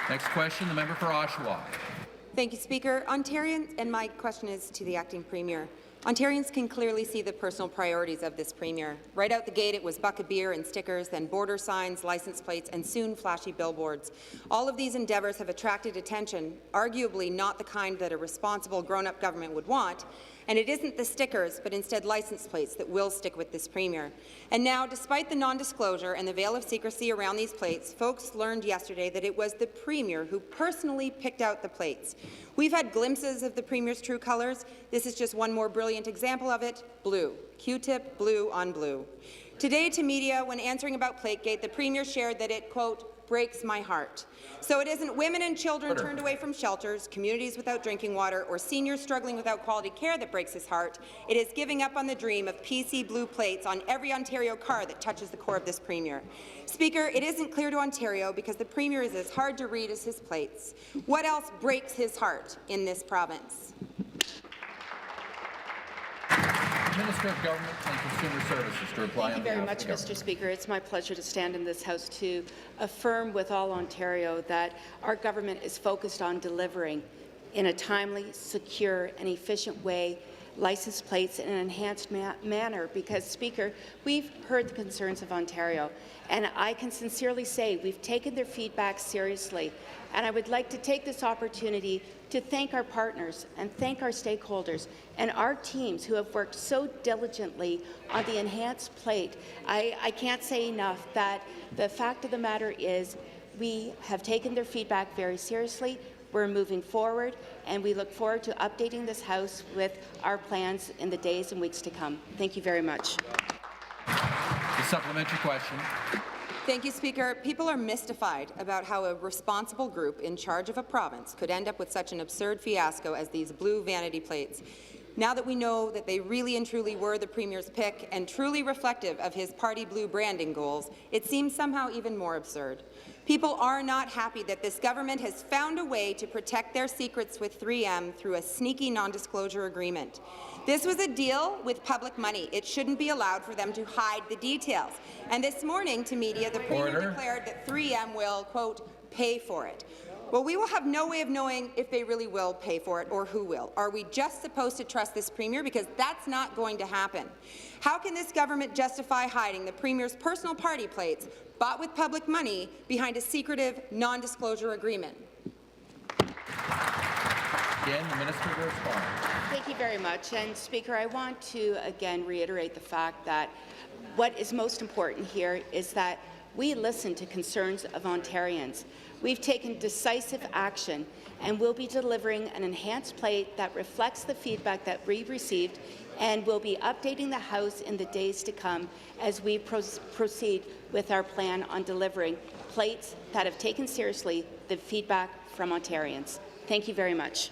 Next question, the member for Oshawa. Thank you, Speaker. Ontarians, and my question is to the Acting Premier. Ontarians can clearly see the personal priorities of this Premier. Right out the gate, it was bucket beer and stickers, then border signs, license plates, and soon flashy billboards. All of these endeavours have attracted attention, arguably not the kind that a responsible grown-up government would want, and it isn't the stickers, but instead license plates that will stick with this Premier. And now, despite the non-disclosure and the veil of secrecy around these plates, folks learned yesterday that it was the Premier who personally picked out the plates. We've had glimpses of the Premier's true colours. This is just one more brilliant example of it: blue. Q-tip, blue on blue. Today to media, when answering about Plategate, the Premier shared that it, quote, breaks my heart. So it isn't women and children turned away from shelters, communities without drinking water, or seniors struggling without quality care that breaks his heart. It is giving up on the dream of PC blue plates on every Ontario car that touches the core of this Premier. Speaker, it isn't clear to Ontario because the Premier is as hard to read as his plates. What else breaks his heart in this province? Minister of Government and Consumer Services to reply. Thank you very much, Mr. Speaker. It's my pleasure to stand in this House to affirm with all Ontario that our government is focused on delivering in a timely, secure and efficient way license plates in an enhanced manner because, Speaker, we've heard the concerns of Ontario, and I can sincerely say we've taken their feedback seriously, and I would like to take this opportunity to thank our partners and thank our stakeholders and our teams who have worked so diligently on the enhanced plate. I can't say enough that the fact of the matter is we have taken their feedback very seriously. We're moving forward, and we look forward to updating this House with our plans in the days and weeks to come. Thank you very much. The supplementary question. Thank you, Speaker. People are mystified about how a responsible group in charge of a province could end up with such an absurd fiasco as these blue vanity plates. Now that we know that they really and truly were the Premier's pick and truly reflective of his party blue branding goals, it seems somehow even more absurd. People are not happy that this government has found a way to protect their secrets with 3M through a sneaky non-disclosure agreement. This was a deal with public money. It shouldn't be allowed for them to hide the details. And this morning to media, the Premier declared that 3M will, quote, pay for it. Well, we will have no way of knowing if they really will pay for it or who will. Are we just supposed to trust this Premier? Because that's not going to happen. How can this government justify hiding the Premier's personal party plates bought with public money behind a secretive non-disclosure agreement? Again, the Minister will respond. Thank you very much. And, Speaker, I want to again reiterate the fact that what is most important here is that we listen to concerns of Ontarians. We've taken decisive action and will be delivering an enhanced plate that reflects the feedback that we received, and will be updating the House in the days to come as we proceed with our plan on delivering plates that have taken seriously the feedback from Ontarians. Thank you very much.